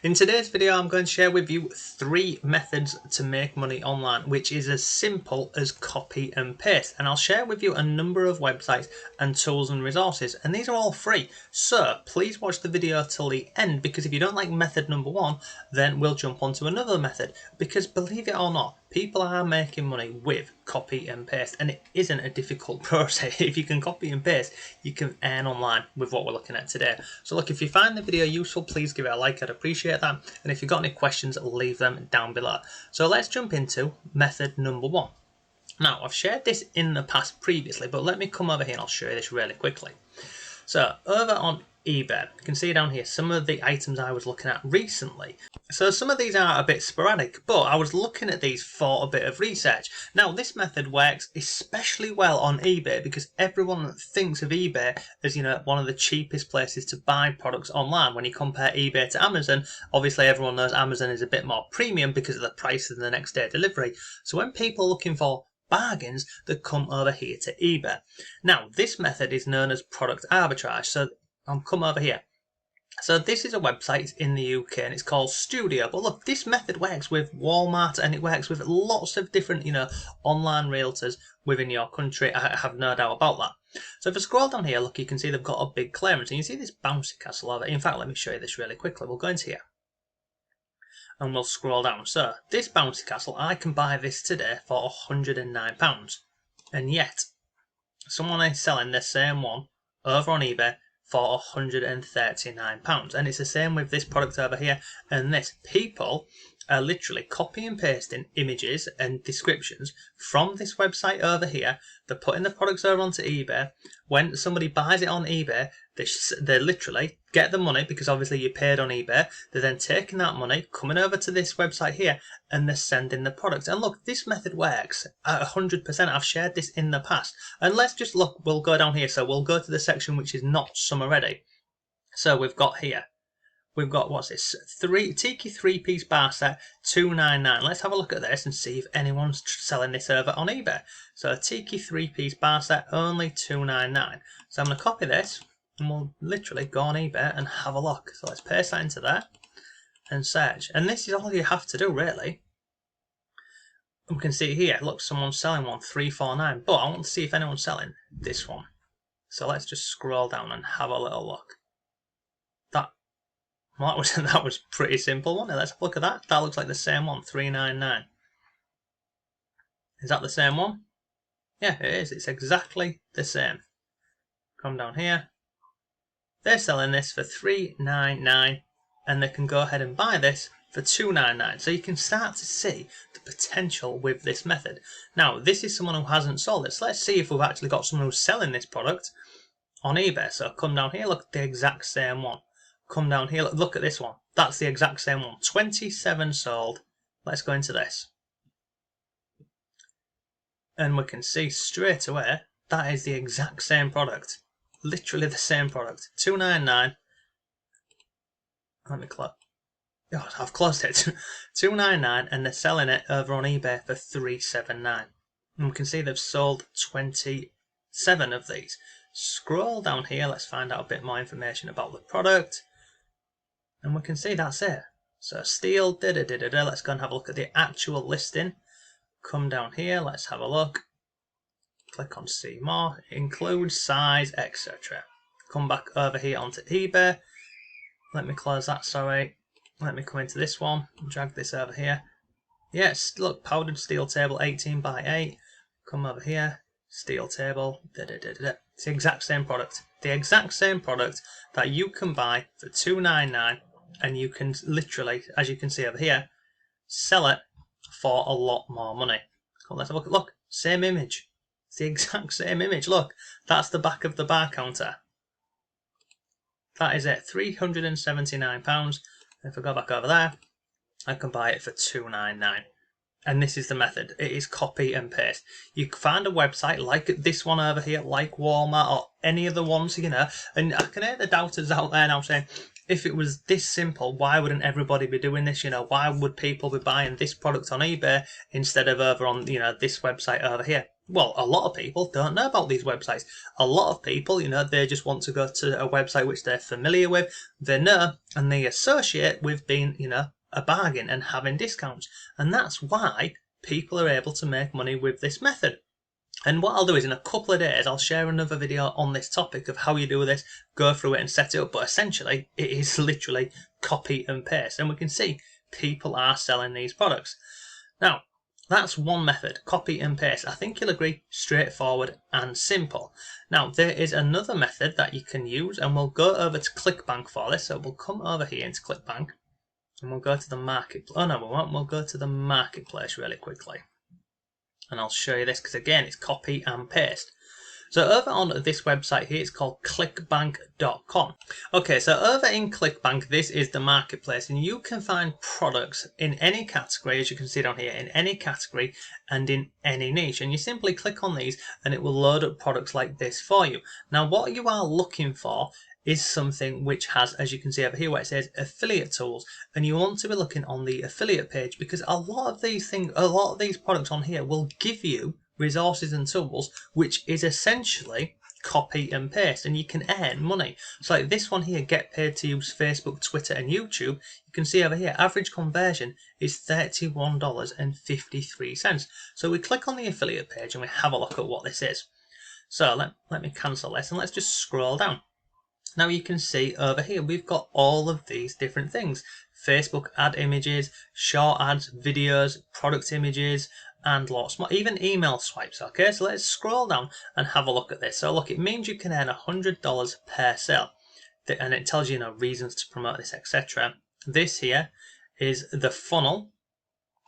In today's video, I'm going to share with you 3 methods to make money online, which is as simple as copy and paste. And I'll share with you a number of websites and tools and resources, and these are all free. So please watch the video till the end, because if you don't like method number 1, then we'll jump onto another method. Because believe it or not, people are making money with copy and paste, and it isn't a difficult process. If you can copy and paste, you can earn online with what we're looking at today. So look, if you find the video useful, please give it a like, I'd appreciate that. And if you've got any questions, leave them down below. So let's jump into method number 1. Now, I've shared this in the past previously, but let me come over here and I'll show you this really quickly. So over on eBay, you can see down here some of the items I was looking at recently. So some of these are a bit sporadic, but I was looking at these for a bit of research. Now this method works especially well on eBay because everyone thinks of eBay as, one of the cheapest places to buy products online. When you compare eBay to Amazon, obviously everyone knows Amazon is a bit more premium because of the price of the next day delivery. So when people are looking for bargains, they come over here to eBay. Now this method is known as product arbitrage. So I'll come over here. So this is a website in the UK and it's called Studio. But look, this method works with Walmart and it works with lots of different, online realtors within your country. I have no doubt about that. So if I scroll down here, look, you can see they've got a big clearance. And you see this bouncy castle over. In fact, let me show you this really quickly. We'll go into here and we'll scroll down. So this bouncy castle, I can buy this today for £109. And yet, someone is selling the same one over on eBay for £139, and it's the same with this product over here and this. People are literally copy and pasting images and descriptions from this website over here. They're putting the products over onto eBay. When somebody buys it on eBay, they literally get the money because obviously you paid on eBay. They're then taking that money, coming over to this website here, and they're sending the product. And look, this method works at 100%. I've shared this in the past. And let's just look, we'll go down here. So we'll go to the section which is not summer ready. So we've got here. We've got, what's this? Tiki 3-piece bar set, $2.99. Let's have a look at this and see if anyone's selling this over on eBay. So a Tiki 3-piece bar set, only $2.99. So I'm going to copy this and we'll literally go on eBay and have a look. So let's paste that into there and search. And this is all you have to do, really. We can see here, look, someone's selling one, $3.49. But I want to see if anyone's selling this one. So let's just scroll down and have a little look. Well, that was pretty simple, wasn't it? Let's have a look at that. That looks like the same one, $3.99. Is that the same one? Yeah, it is. It's exactly the same. Come down here. They're selling this for $3.99, and they can go ahead and buy this for $2.99. So you can start to see the potential with this method. Now, this is someone who hasn't sold it. So let's see if we've actually got someone who's selling this product on eBay. So come down here, look, the exact same one. Come down here, look at this one. That's the exact same one. 27 sold. Let's go into this. And we can see straight away that is the exact same product. Literally the same product. $2.99. Let me close. Oh, I've closed it. $2.99, and they're selling it over on eBay for $3.79. And we can see they've sold 27 of these. Scroll down here. Let's find out a bit more information about the product. And we can see that's it. So steel, let's go and have a look at the actual listing. Come down here, let's have a look. Click on see more, include size, etc. Come back over here onto eBay. Let me close that, sorry. Let me come into this one, drag this over here. Yes, look, powdered steel table, 18 by 8. Come over here, steel table, It's the exact same product. The exact same product that you can buy for $2.99. And you can literally, as you can see over here, sell it for a lot more money. Come on, let's have a look. Look, same image. It's the exact same image. Look, that's the back of the bar counter. That is it, £379. If I go back over there, I can buy it for $2.99. And this is the method. It is copy and paste. You can find a website like this one over here, like Walmart or any of the ones, and I can hear the doubters out there now saying, if it was this simple, why wouldn't everybody be doing this? Why would people be buying this product on eBay instead of over on, this website over here? well, a lot of people don't know about these websites. A lot of people, they just want to go to a website which they're familiar with, they know, and they associate with being, a bargain and having discounts. And that's why people are able to make money with this method. And what I'll do is in a couple of days, I'll share another video on this topic of how you do this, go through it and set it up. But essentially, it is literally copy and paste. And we can see people are selling these products. Now, that's one method, copy and paste. I think you'll agree, straightforward and simple. Now, there is another method that you can use, and we'll go over to ClickBank for this. So we'll come over here into ClickBank, and we'll go to the marketplace. Oh no, we won't. We'll go to the marketplace really quickly. And I'll show you this because again it's copy and paste. So over on this website here, it's called clickbank.com. Okay, so over in ClickBank, this is the marketplace, and you can find products in any category, as you can see down here, in any category and in any niche. And you simply click on these and it will load up products like this for you. Now, what you are looking for is something which has, as you can see over here where it says affiliate tools, and you want to be looking on the affiliate page, because a lot of these products on here will give you resources and tools which is essentially copy and paste, and you can earn money. So like this one here, get paid to use Facebook, Twitter and YouTube, you can see over here average conversion is $31.53. So we click on the affiliate page and we have a look at what this is. So let me cancel this and let's just scroll down. Now you can see over here we've got all of these different things: Facebook ad images, short ads, videos, product images, and lots more, even email swipes. Okay, so let's scroll down and have a look at this. So look, it means you can earn $100 per sale, and it tells you, reasons to promote this, etc. This here is the funnel.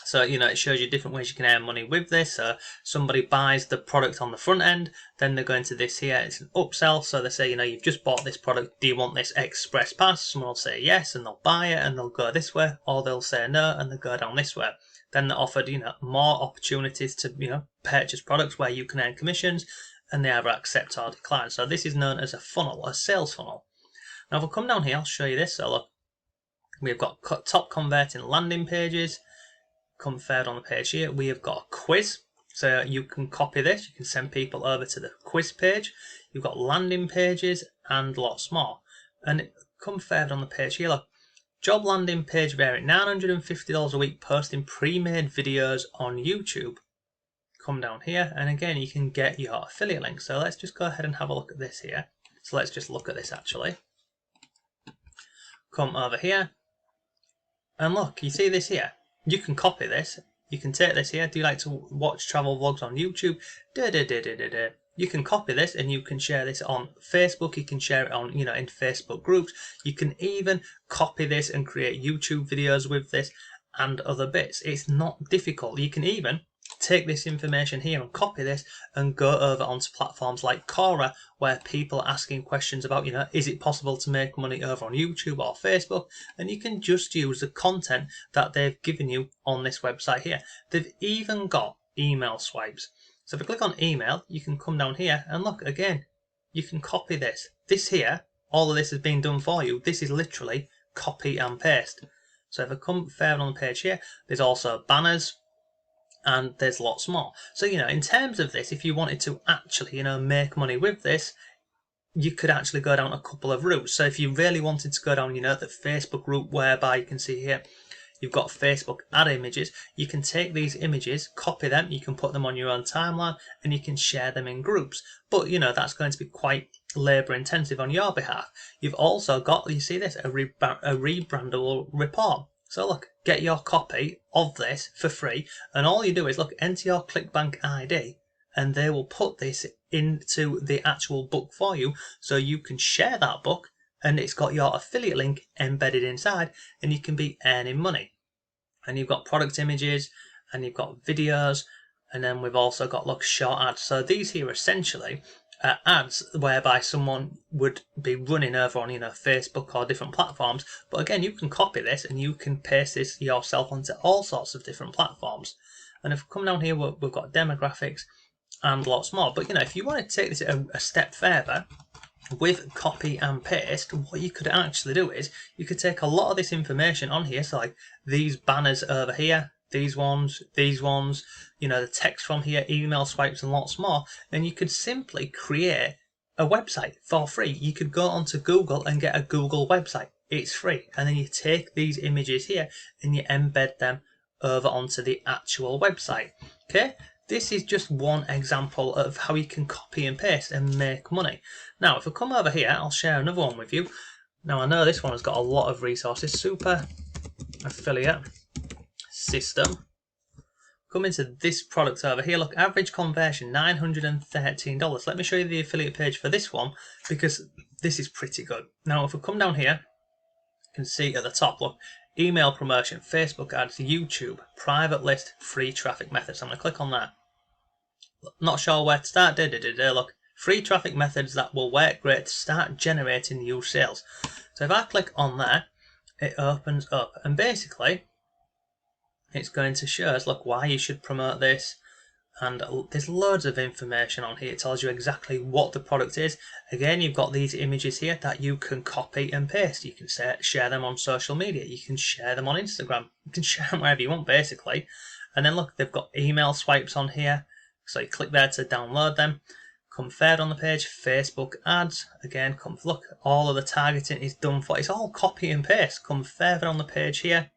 So, it shows you different ways you can earn money with this. So somebody buys the product on the front end, then they go into this here, it's an upsell. So they say, you've just bought this product, do you want this express pass? Someone will say yes, and they'll buy it, and they'll go this way, or they'll say no, and they'll go down this way. Then they're offered, more opportunities to, purchase products where you can earn commissions, and they either accept or decline. So this is known as a funnel, a sales funnel. Now, if we come down here, I'll show you this. So look, we've got top converting landing pages. Come third on the page here, we have got a quiz. So you can copy this, you can send people over to the quiz page. You've got landing pages and lots more. And come third on the page here, look, job landing page variant, $950 a week posting pre-made videos on YouTube. Come down here, and again you can get your affiliate link. So let's just go ahead and have a look at this here. So let's just look at this actually. Come over here, and look, you see this here. You can copy this. You can take this here. Do you like to watch travel vlogs on YouTube? You can copy this and you can share this on Facebook. You can share it on, in Facebook groups. You can even copy this and create YouTube videos with this and other bits. It's not difficult. You can even take this information here and copy this and go over onto platforms like Quora, where people are asking questions about, is it possible to make money over on YouTube or Facebook? And you can just use the content that they've given you on this website here. They've even got email swipes. So if I click on email, you can come down here and look again. You can copy this. This here, all of this has been done for you. This is literally copy and paste. So if I come further on the page here, there's also banners, and there's lots more. So, in terms of this, if you wanted to actually, make money with this, you could actually go down a couple of routes. So if you really wanted to go down, the Facebook route, whereby you can see here, you've got Facebook ad images. You can take these images, copy them, you can put them on your own timeline, and you can share them in groups. But, that's going to be quite labour intensive on your behalf. You've also got, you see this, a rebrandable report. So look, get your copy of this for free, and all you do is look, enter your ClickBank ID, and they will put this into the actual book for you, so you can share that book, and it's got your affiliate link embedded inside, and you can be earning money. And you've got product images, and you've got videos, and then we've also got, look, short ads. So these here essentially ads whereby someone would be running over on Facebook or different platforms. But again, you can copy this and you can paste this yourself onto all sorts of different platforms. And if we come down here, we've got demographics and lots more. But if you want to take this a step further with copy and paste, what you could actually do is you could take a lot of this information on here, so like these banners over here, these ones, you know, the text from here, email swipes, and lots more, then you could simply create a website for free. You could go onto Google and get a Google website. It's free. And then you take these images here and you embed them over onto the actual website. Okay? This is just one example of how you can copy and paste and make money. Now, if I come over here, I'll share another one with you. Now, I know this one has got a lot of resources. Super affiliate system. Come into this product over here. Look, average conversion, $913. Let me show you the affiliate page for this one because this is pretty good. Now, if we come down here, you can see at the top, look, email promotion, Facebook ads, YouTube, private list, free traffic methods. I'm going to click on that. Not sure where to start. Look, free traffic methods that will work great to start generating new sales. So if I click on there, it opens up and basically it's going to show us, look, why you should promote this, and there's loads of information on here. It tells you exactly what the product is. Again, you've got these images here that you can copy and paste. You can share them on social media, you can share them on Instagram, you can share them wherever you want basically. And then look, they've got email swipes on here, so you click there to download them. Come further on the page, Facebook ads, again, come look, all of the targeting is done for, it's all copy and paste. Come further on the page here,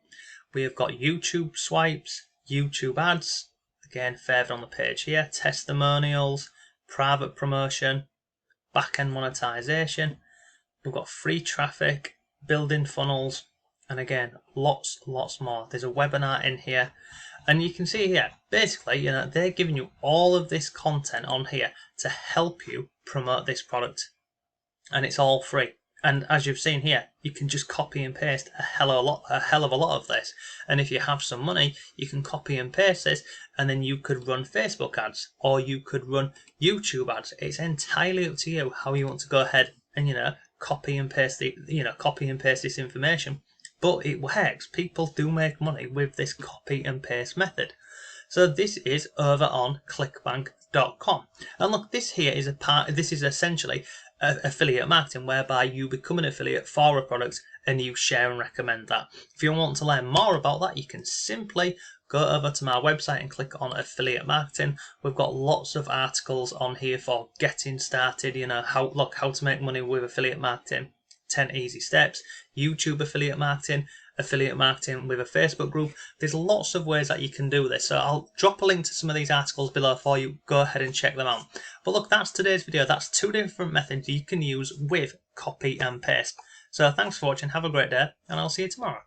we've got YouTube swipes, YouTube ads, again further on the page here, testimonials, private promotion, back-end monetization, we've got free traffic, building funnels, and again, lots more. There's a webinar in here, and you can see here, basically, you know, they're giving you all of this content on here to help you promote this product, and it's all free. And as you've seen here, you can just copy and paste a hell of a lot of this. And if you have some money, you can copy and paste this, and then you could run Facebook ads or you could run YouTube ads. It's entirely up to you how you want to go ahead and, you know, copy and paste this information. But it works. People do make money with this copy and paste method. So this is over on clickbank.com. And look, this here is this is essentially affiliate marketing, whereby you become an affiliate for a product and you share and recommend that. If you want to learn more about that, you can simply go over to my website and click on affiliate marketing. We've got lots of articles on here for getting started, you know, how to make money with affiliate marketing, 10 easy steps, YouTube affiliate marketing with a Facebook group. There's lots of ways that you can do this, so I'll drop a link to some of these articles below for you. Go ahead and check them out. But look, that's today's video. That's 2 different methods you can use with copy and paste. So thanks for watching, have a great day, and I'll see you tomorrow.